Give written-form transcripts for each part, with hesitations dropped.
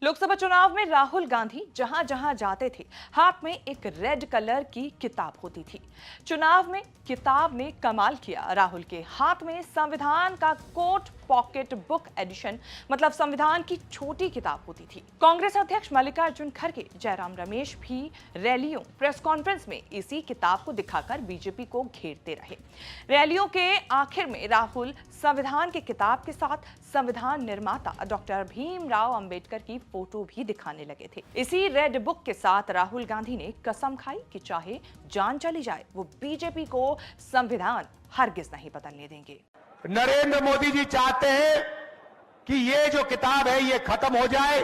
लोकसभा चुनाव में राहुल गांधी जहां जहां जाते थे, हाथ में एक रेड कलर की किताब होती थी। चुनाव में किताब ने कमाल किया। राहुल के हाथ में संविधान का कोट पॉकेट बुक एडिशन, मतलब संविधान की छोटी किताब होती थी। कांग्रेस अध्यक्ष मल्लिकार्जुन खड़गे, जयराम रमेश भी रैलियों, प्रेस कॉन्फ्रेंस में इसी किताब को दिखाकर बीजेपी को घेरते रहे। रैलियों के आखिर में राहुल संविधान की किताब के साथ संविधान निर्माता डॉक्टर भीमराव अंबेडकर की फोटो भी दिखाने लगे थे। इसी रेड बुक के साथ राहुल गांधी ने कसम खाई कि चाहे जान चली जाए, वो बीजेपी को संविधान हरगिज नहीं बदलने देंगे। नरेंद्र मोदी जी चाहते हैं कि ये जो किताब है ये खत्म हो जाए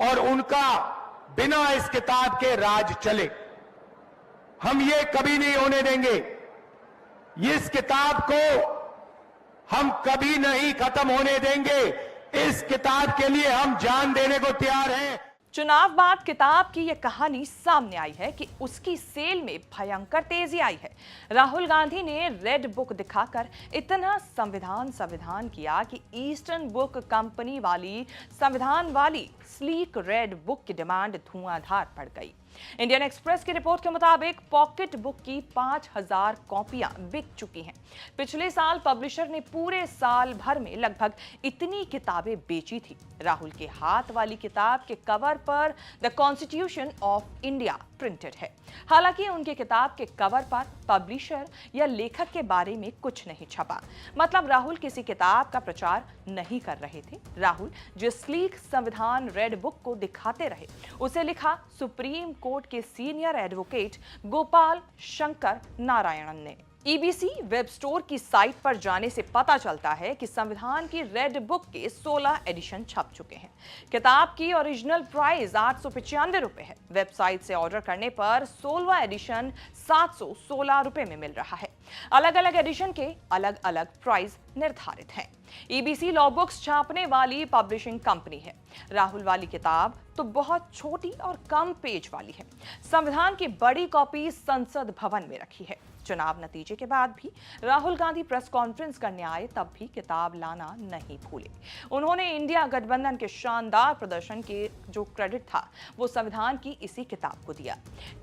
और उनका बिना इस किताब के राज चले। हम ये कभी नहीं होने देंगे। इस किताब को हम कभी नहीं खत्म होने देंगे। इस किताब के लिए हम जान देने को तैयार हैं। चुनाव बाद किताब की यह कहानी सामने आई है कि उसकी सेल में भयंकर तेजी आई है। राहुल गांधी ने रेड बुक दिखाकर इतना संविधान किया कि ईस्टर्न बुक कंपनी वाली संविधान वाली स्लीक रेड बुक की डिमांड धुआंधार पड़ गई। इंडियन एक्सप्रेस की रिपोर्ट के मुताबिक पॉकेट बुक की 5000 कॉपियां बिक चुकी हैं। पिछले साल पब्लिशर ने पूरे साल भर में लगभग इतनी किताबें बेची थी। राहुल के हाथ वाली किताब के कवर पर the constitution of India printed है। हालांकि उनके किताब के कवर पर पब्लिशर या लेखक के बारे में कुछ नहीं छपा। मतलब राहुल किसी किताब का प्रचार नहीं कर रहे थे। राहुल जिस स्लीक संविधान रेड बुक को दिखाते रहे, उसे लिखा सुप्रीम कोर्ट के सीनियर एडवोकेट गोपाल शंकर नारायणन ने। ईबीसी वेब स्टोर की साइट पर जाने से पता चलता है कि संविधान की रेड बुक के 16 एडिशन छप चुके हैं। किताब की ओरिजिनल प्राइस 895 रुपए है। वेबसाइट से ऑर्डर करने पर 16वां एडिशन 716 रुपए में मिल रहा है। अलग अलग एडिशन के अलग अलग प्राइस निर्धारित हैं। ईबीसी लॉ बुक्स छापने वाली पब्लिशिंग कंपनी है। राहुल वाली किताब तो बहुत छोटी और कम पेज वाली है। संविधान की बड़ी कॉपी संसद भवन में रखी है। चुनाव नतीजे के बाद भी राहुल गांधी प्रेस कॉन्फ्रेंस करने आए, तब भी किताब लाना नहीं भूले। उन्होंने इंडिया गठबंधन के शानदार प्रदर्शन के जो क्रेडिट था, वो संविधान की इसी किताब को दिया।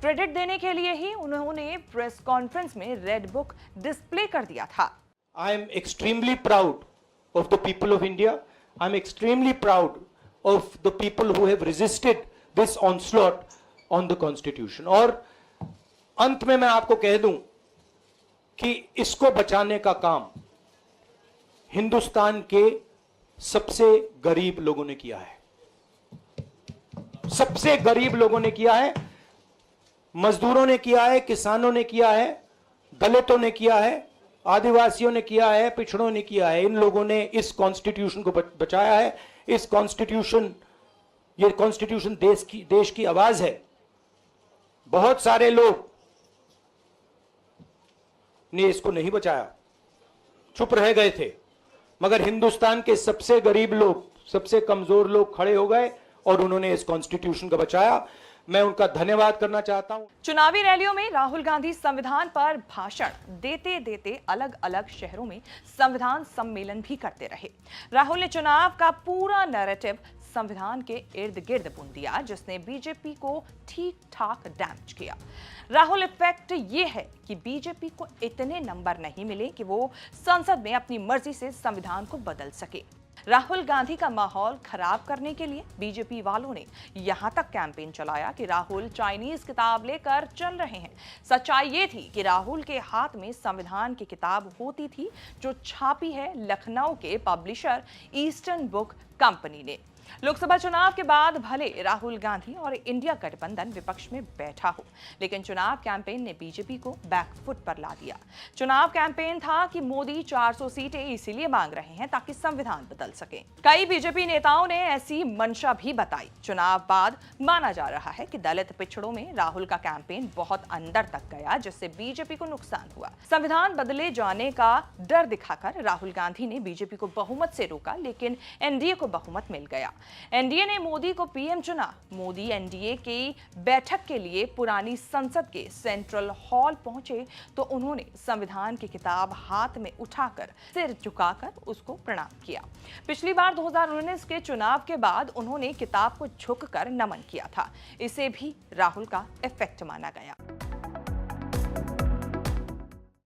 क्रेडिट देने के लिए ही उन्होंने प्रेस कॉन्फ्रेंस में रेड बुक डिस्प्ले कर दिया था। I am extremely proud of the people of India. I'm extremely proud of the people who have resisted this onslaught on the Constitution. और अंत में मैं आपको कह दूं कि इसको बचाने का काम हिंदुस्तान के सबसे गरीब लोगों ने किया है। सबसे गरीब लोगों ने किया है, मजदूरों ने किया है, किसानों ने किया है, दलितों ने किया है, आदिवासियों ने किया है, पिछड़ों ने किया है। इन लोगों ने इस कॉन्स्टिट्यूशन को बचाया है। इस कॉन्स्टिट्यूशन, ये कॉन्स्टिट्यूशन देश की आवाज है। बहुत सारे लोग ने इसको नहीं बचाया, चुप रह गए थे, मगर हिंदुस्तान के सबसे गरीब लोग, सबसे कमजोर लोग खड़े हो गए और उन्होंने इस कॉन्स्टिट्यूशन को बचाया। मैं उनका धन्यवाद करना चाहता हूं। चुनावी रैलियों में राहुल गांधी संविधान पर भाषण देते देते अलग अलग शहरों में संविधान सम्मेलन भी करते रहे। राहुल ने चुनाव का पूरा नैरेटिव संविधान के इर्द गिर्द बुन दिया, जिसने बीजेपी को ठीक ठाक डैमेज किया। राहुल इफेक्ट ये है कि बीजेपी को इतने नंबर नहीं मिले कि वो संसद में अपनी मर्जी से संविधान को बदल सके। राहुल गांधी का माहौल खराब करने के लिए बीजेपी वालों ने यहां तक कैंपेन चलाया कि राहुल चाइनीज किताब लेकर चल रहे हैं। सच्चाई ये थी कि राहुल के हाथ में संविधान की किताब होती थी, जो छापी है लखनऊ के पब्लिशर ईस्टर्न बुक कंपनी ने। लोकसभा चुनाव के बाद भले राहुल गांधी और इंडिया गठबंधन विपक्ष में बैठा हो, लेकिन चुनाव कैंपेन ने बीजेपी को बैकफुट पर ला दिया। चुनाव कैंपेन था कि मोदी 400 सीटें इसीलिए मांग रहे हैं ताकि संविधान बदल सके। कई बीजेपी नेताओं ने ऐसी मंशा भी बताई। चुनाव बाद माना जा रहा है कि दलित पिछड़ों में राहुल का कैंपेन बहुत अंदर तक गया, जिससे बीजेपी को नुकसान हुआ। संविधान बदले जाने का डर दिखाकर राहुल गांधी ने बीजेपी को बहुमत से रोका, लेकिन एनडीए को बहुमत मिल गया। एनडीए ने मोदी को पीएम चुना। मोदी एनडीए की बैठक के लिए पुरानी संसद के सेंट्रल हॉल पहुंचे तो उन्होंने संविधान की किताब हाथ में उठाकर सिर झुकाकर उसको प्रणाम किया। पिछली बार 2019 के चुनाव के बाद उन्होंने किताब को झुककर नमन किया था। इसे भी राहुल का इफेक्ट माना गया।